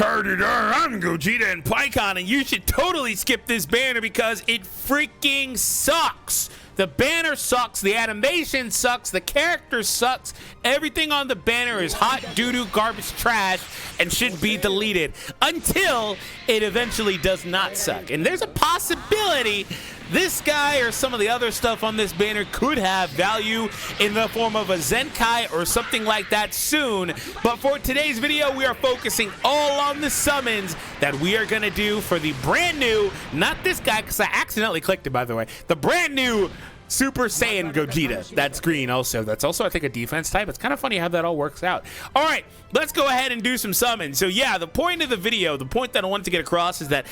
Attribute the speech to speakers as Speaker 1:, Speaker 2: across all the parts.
Speaker 1: I'm Gogeta and Pikkon, and you should totally skip this banner because it freaking sucks. The banner sucks, the animation sucks, the character sucks, everything on the banner is hot doo-doo garbage trash and should be deleted until it eventually does not suck. And there's a possibility this guy or some of the other stuff on this banner could have value in the form of a Zenkai or something like that soon. But for today's video, we are focusing all on the summons that we are going to do for the brand new, not this guy because I accidentally clicked it, by the way, the brand new Super Saiyan Gogeta. That's green also. That's also, I think, a defense type. It's kind of funny how that all works out. All right, let's go ahead and do some summons. So yeah, the point of the video, the point that I wanted to get across is that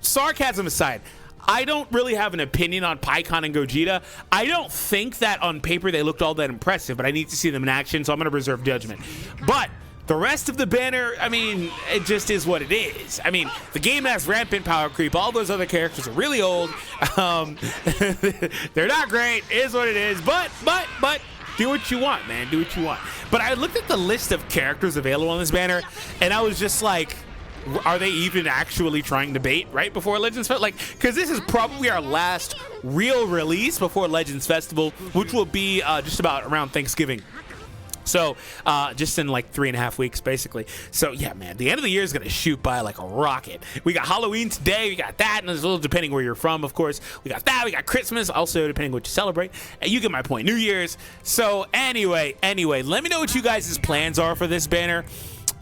Speaker 1: sarcasm aside, I don't really have an opinion on Pikkon and Gogeta. I don't think that on paper they looked all that impressive, but I need to see them in action, so I'm going to reserve judgment. But the rest of the banner, I mean, it just is what it is. I mean, the game has rampant power creep. All those other characters are really old. They're not great. It is what it is. But do what you want, man. Do what you want. But I looked at the list of characters available on this banner, and I was just like, are they even actually trying to bait right before Legends Festival? Like, because this is probably our last real release before Legends Festival, which will be just about around Thanksgiving. So just in like 3.5 weeks, basically. So yeah, man, the end of the year is gonna shoot by like a rocket. We got Halloween today, we got that, and it's a little depending where you're from, of course. We got that, we got Christmas, also depending what you celebrate. And you get my point, New Year's. So anyway, let me know what you guys' plans are for this banner.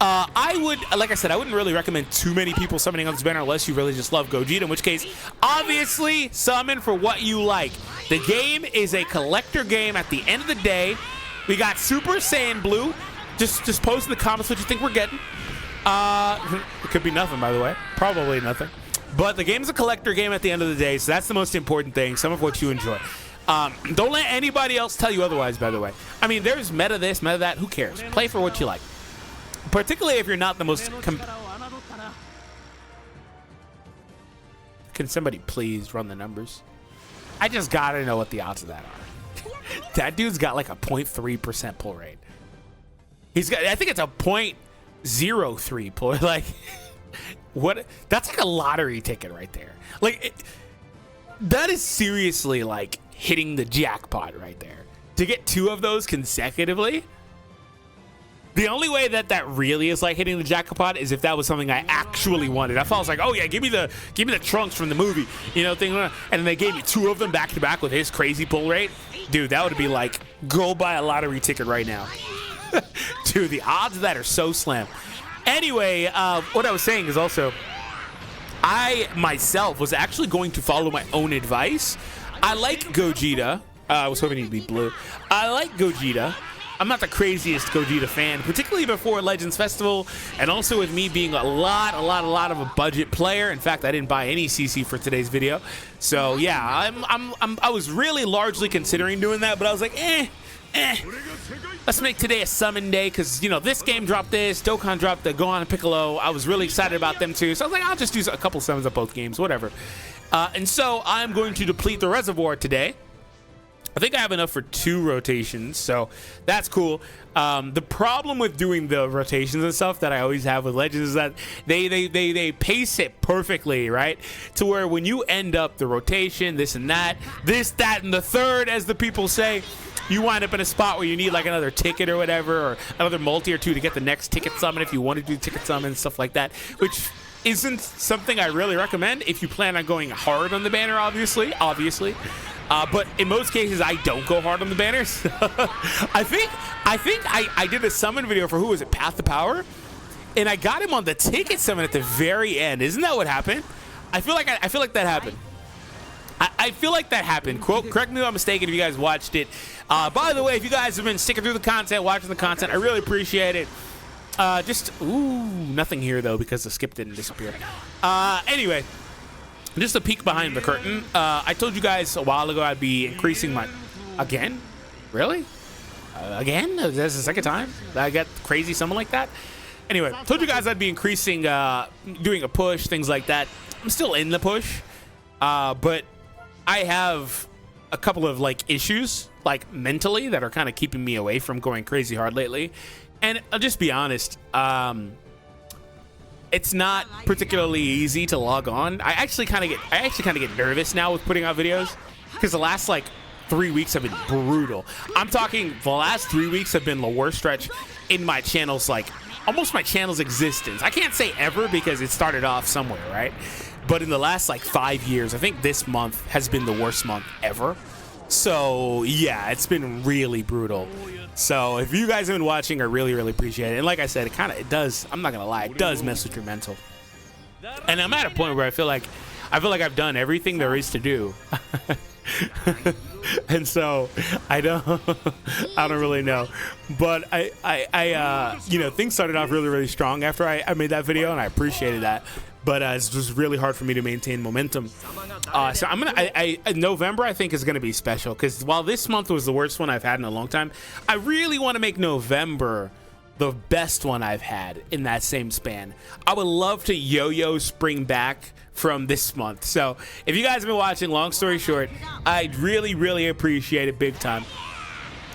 Speaker 1: I would, like I said, I wouldn't really recommend too many people summoning on this banner unless you really just love Gogeta, in which case, obviously, summon for what you like. The game is a collector game at the end of the day. We got Super Saiyan Blue. Just post in the comments what you think we're getting. It could be nothing, by the way. Probably nothing. But the game's a collector game at the end of the day, so that's the most important thing, some of what you enjoy. Don't let anybody else tell you otherwise, by the way. I mean, there's meta this, meta that. Who cares? Play for what you like. Particularly if you're not the most... Can somebody please run the numbers? I just gotta know what the odds of that are. That dude's got like a 0.3% pull rate. He's got, I think it's a 0.03 pull. Like, what? That's like a lottery ticket right there. Like, that is seriously like hitting the jackpot right there. To get 2 of those consecutively. The only way that that really is like hitting the jackpot is if that was something I actually wanted. If I was like, oh yeah, give me the trunks from the movie, you know, thing, and then they gave me 2 of them back to back with his crazy pull rate, dude, that would be like, go buy a lottery ticket right now. Dude, the odds of that are so slim. Anyway, what I was saying is also, I myself was actually going to follow my own advice. I like Gogeta. I was hoping he'd be blue. I like Gogeta. I'm not the craziest Gogeta fan, particularly before Legends Festival, and also with me being a lot of a budget player. In fact, I didn't buy any CC for today's video. So yeah, I was really largely considering doing that, but I was like, let's make today a summon day, because, you know, this game dropped this, Dokkan dropped the Gohan and Piccolo. I was really excited about them too, so I was like, I'll just do a couple summons of both games, whatever. And so I'm going to deplete the reservoir today. I think I have enough for 2 rotations, so that's cool. The problem with doing the rotations and stuff that I always have with Legends is that they pace it perfectly, right? To where when you end up the rotation, this, that, and the third, as the people say, you wind up in a spot where you need like another ticket or whatever, or another multi or 2 to get the next ticket summon if you want to do ticket summon and stuff like that, which isn't something I really recommend if you plan on going hard on the banner, obviously. But in most cases, I don't go hard on the banners. I think I did a summon video for, who was it, Path to Power? And I got him on the ticket summon at the very end. Isn't that what happened? I feel like that happened. I feel like that happened. Correct me if I'm mistaken if you guys watched it. By the way, if you guys have been sticking through the content, watching the content, I really appreciate it. Nothing here though, because the skip didn't disappear. Anyway. Just a peek behind the curtain. I told you guys a while ago I'd be increasing my... Again? Really? Again? That's the second time that I get crazy, something like that? Anyway, told you guys I'd be increasing, doing a push, things like that. I'm still in the push, but I have a couple of, like, issues, like, mentally that are kind of keeping me away from going crazy hard lately. And I'll just be honest, it's not particularly easy to log on. I actually kind of get nervous now with putting out videos because the last like 3 weeks have been brutal. I'm talking the last 3 weeks have been the worst stretch in my channel's, like, almost my channel's existence. I can't say ever because it started off somewhere, right? But in the last like 5 years, I think this month has been the worst month ever. So yeah, it's been really brutal. So if you guys have been watching, I really appreciate it. And like I said, it does, I'm not gonna lie, it does mess with your mental. And I'm at a point where I feel like I've done everything there is to do. And so I don't really know, but I you know, things started off really strong after I made that video, and I appreciated that, but it's just really hard for me to maintain momentum. So I'm gonna November I think is gonna be special, because while this month was the worst one I've had in a long time, I really want to make November the best one I've had in that same span. I would love to yo-yo spring back from this month. So if you guys have been watching, long story short, I'd really appreciate it big time.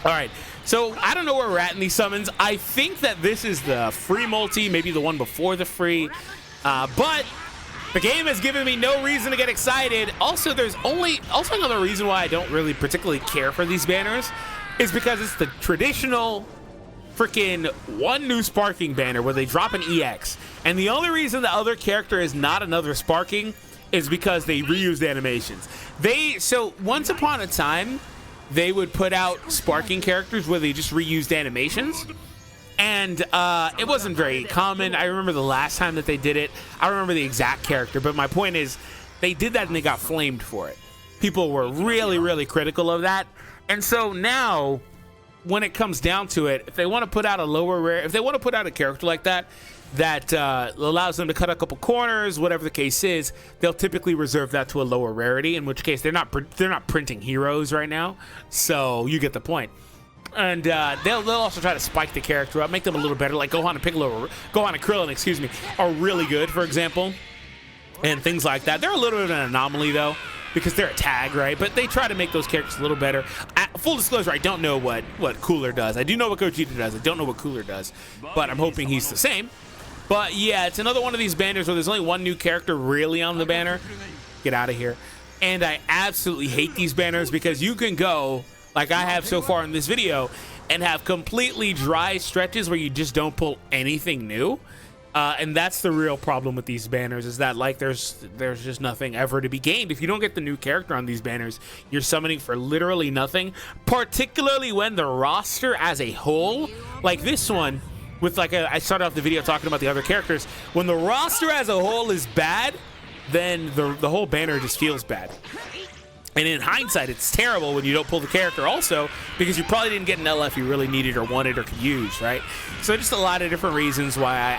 Speaker 1: All right, so I don't know where we're at in these summons. I think that this is the free multi, maybe the one before the free, but the game has given me no reason to get excited. Also, there's also another reason why I don't really particularly care for these banners is because it's the traditional freaking one new sparking banner where they drop an EX, and the only reason the other character is not another sparking is because they reused animations. So once upon a time they would put out sparking characters where they just reused animations, and it wasn't very common. I remember the last time that they did it, I don't remember the exact character, but my point is they did that and they got flamed for it. People were really critical of that. And so now when it comes down to it, if they want to put out a lower rare, if they want to put out a character like that allows them to cut a couple corners, whatever the case is, they'll typically reserve that to a lower rarity, in which case they're not printing heroes right now. So you get the point. And they'll also try to spike the character up, make them a little better, like Gohan and Piccolo, Gohan and Krillin, excuse me, are really good, for example, and things like that. They're a little bit of an anomaly though, because they're a tag, right? But they try to make those characters a little better. Full disclosure, I don't know what Cooler does. I do know what Gogeta does. I don't know what Cooler does, but I'm hoping he's the same. But yeah, it's another one of these banners where there's only one new character really on the banner. Get out of here. And I absolutely hate these banners because you can go, like I have so far in this video, and have completely dry stretches where you just don't pull anything new. And that's the real problem with these banners, is that like there's just nothing ever to be gained. If you don't get the new character on these banners, you're summoning for literally nothing, particularly when the roster as a whole, like this one, with like I started off the video talking about the other characters, when the roster as a whole is bad, then the whole banner just feels bad. And in hindsight, it's terrible when you don't pull the character also, because you probably didn't get an LF you really needed or wanted or could use, right? So just a lot of different reasons why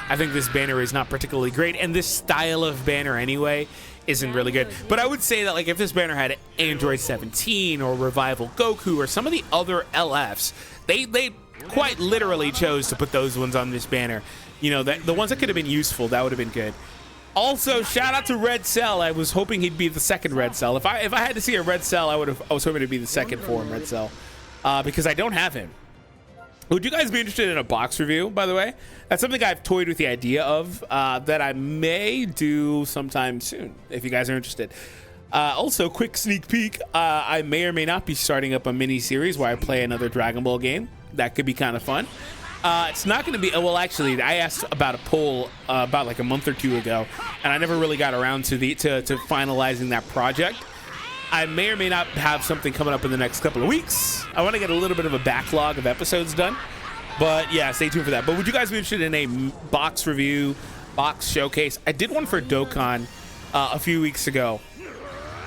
Speaker 1: I think this banner is not particularly great, and this style of banner anyway isn't really good. But I would say that like if this banner had Android 17 or Revival Goku or some of the other LFs, they quite literally chose to put those ones on this banner. You know, the ones that could have been useful, that would have been good. Also, shout out to Red Cell. I was hoping he'd be the second Red Cell. If I had to see a Red Cell, I was hoping to be the second form Red Cell, because I don't have him. Would you guys be interested in a box review, by the way? That's something I've toyed with the idea of, that I may do sometime soon, if you guys are interested. Also, quick sneak peek, I may or may not be starting up a mini series where I play another Dragon Ball game. That could be kind of fun. It's not going to be, well, actually, I asked about a poll about like a month or two ago, and I never really got around to finalizing that project. I may or may not have something coming up in the next couple of weeks. I want to get a little bit of a backlog of episodes done, but yeah, stay tuned for that. But would you guys be interested in a box review, box showcase? I did one for Dokkan a few weeks ago,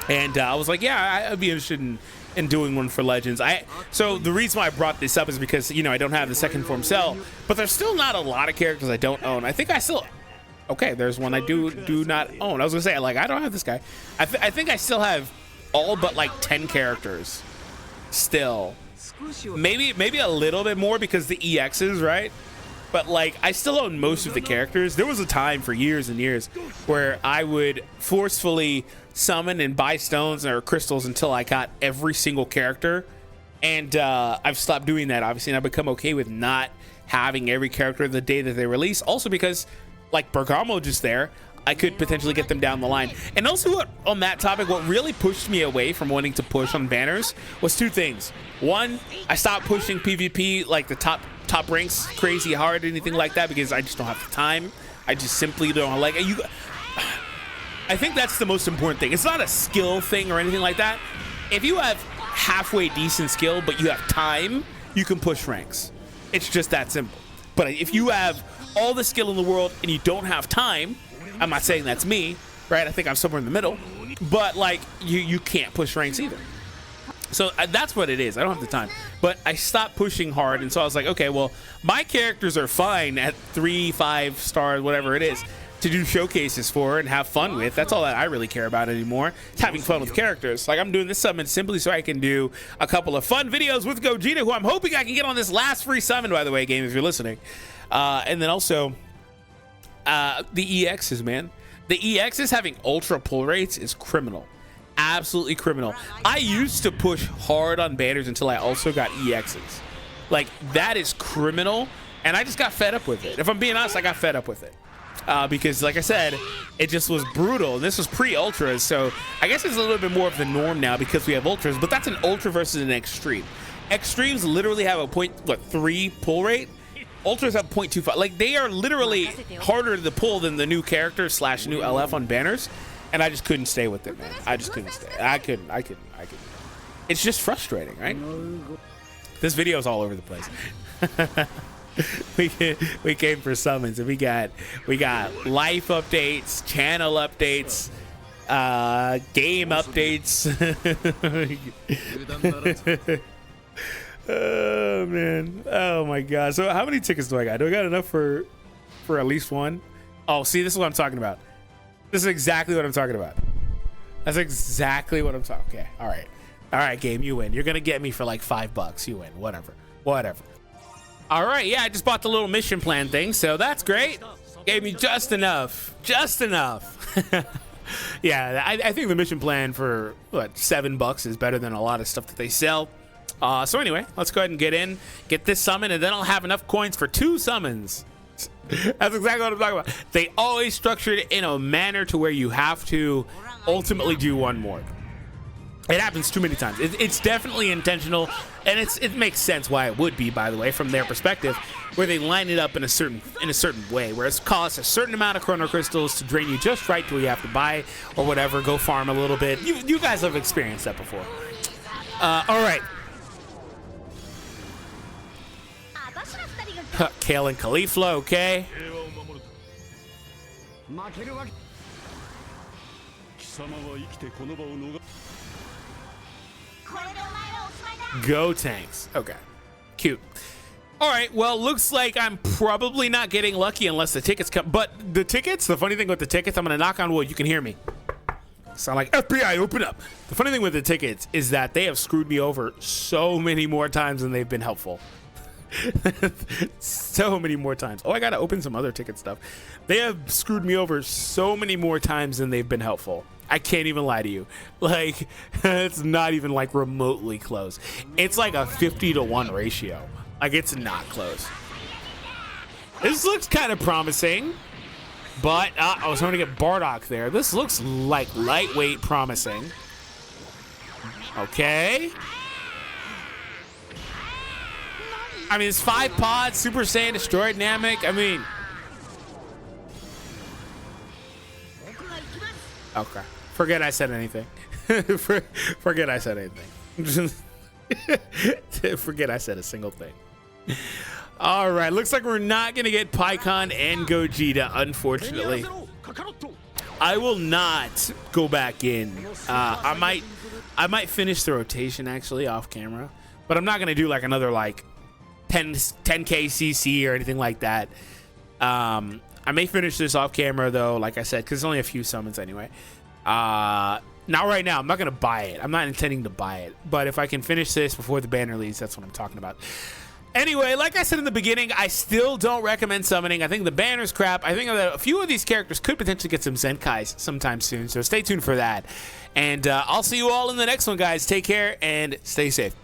Speaker 1: and I was like, yeah, I'd be interested in doing one for Legends. So the reason why I brought this up is because, you know, I don't have the second form Cell, but there's still not a lot of characters I don't own. I think I still, okay, there's one I do not own. I was gonna say, like, I don't have this guy. I think I still have all but like 10 characters still. Maybe a little bit more because the EXs, right? But like, I still own most of the characters. There was a time for years and years where I would forcefully summon and buy stones or crystals until I got every single character, and I've stopped doing that, obviously, and I've become okay with not having every character the day that they release. Also because like Bergamo just there, I could potentially get them down the line. And also on that topic, what really pushed me away from wanting to push on banners was two things. One, I stopped pushing PvP, like the top ranks crazy hard, anything like that, because I just don't have the time. I just simply don't like it. I think that's the most important thing. It's not a skill thing or anything like that. If you have halfway decent skill, but you have time, you can push ranks. It's just that simple. But if you have all the skill in the world and you don't have time, I'm not saying that's me, right? I think I'm somewhere in the middle, but like you can't push ranks either. So that's what it is. I don't have the time, but I stopped pushing hard. And so I was like, okay, well, my characters are fine at 3, 5 stars, whatever it is, to do showcases for and have fun with. That's all that I really care about anymore. It's having fun with characters. Like, I'm doing this summon simply so I can do a couple of fun videos with Gogeta, who I'm hoping I can get on this last free summon, by the way, game, if you're listening. And then also the EXs, man. The EXs having ultra pull rates is criminal. Absolutely criminal. I used to push hard on banners until I also got EXs. Like, that is criminal, and I just got fed up with it. If I'm being honest, I got fed up with it. Because like I said, it just was brutal. This was pre-ultras, so I guess it's a little bit more of the norm now because we have ultras, but that's an ultra versus an extreme. Extremes literally have a 0.3 pull rate. Ultras have 0.25. Like, they are literally harder to pull than the new character / new LF on banners, and I just couldn't stay with it, man. I just couldn't stay. I couldn't. It's just frustrating, right? This video is all over the place. we came for summons, and we got life updates, channel updates, game updates. Oh man, oh my god. So how many tickets do I got? Do I got enough for at least one? Oh, see, this is what I'm talking about. This is exactly what I'm talking about. That's exactly what I'm talking. Okay, all right, game, you win. You're gonna get me for like $5. You win. Whatever. All right, yeah, I just bought the little mission plan thing, so that's great. Gave me just enough. Yeah, I think the mission plan for what, $7 is better than a lot of stuff that they sell. So anyway, let's go ahead and get this summon, and then I'll have enough coins for 2 summons. That's exactly what I'm talking about. They always structured it in a manner to where you have to ultimately do one more. It happens too many times. It's definitely intentional, and it makes sense why it would be, by the way, from their perspective, where they line it up in a certain way, where it costs a certain amount of chrono crystals to drain you just right to where you have to buy or whatever, go farm a little bit. You guys have experienced that before. All right. Kale and Caulifla, okay. Go tanks. Okay. Cute. All right. Well, looks like I'm probably not getting lucky unless the tickets come. But the tickets, the funny thing with the tickets, I'm going to knock on wood. You can hear me. Sound like FBI, open up. The funny thing with the tickets is that they have screwed me over so many more times than they've been helpful. So many more times. Oh, I got to open some other ticket stuff. They have screwed me over so many more times than they've been helpful. I can't even lie to you. Like, it's not even like remotely close. It's like a 50-to-1 ratio. Like, it's not close. This looks kind of promising, but I was hoping to get Bardock there. This looks like lightweight promising. Okay. I mean, it's 5 pods, Super Saiyan, Destroyed Namek. I mean, okay. Forget I said anything. Forget I said anything. Forget I said a single thing. All right, looks like we're not gonna get Pikkon and Gogeta, unfortunately. I will not go back in. I might finish the rotation actually off camera, but I'm not gonna do like another like 10k CC or anything like that. I may finish this off camera though, like I said, because it's only a few summons anyway. Not right now. I'm not gonna buy it. I'm not intending to buy it, but if I can finish this before the banner leaves, that's what I'm talking about. Anyway, like I said in the beginning, I still don't recommend summoning. I think the banner's crap. I think that a few of these characters could potentially get some Zenkais sometime soon, so stay tuned for that. And I'll see you all in the next one, guys. Take care and stay safe.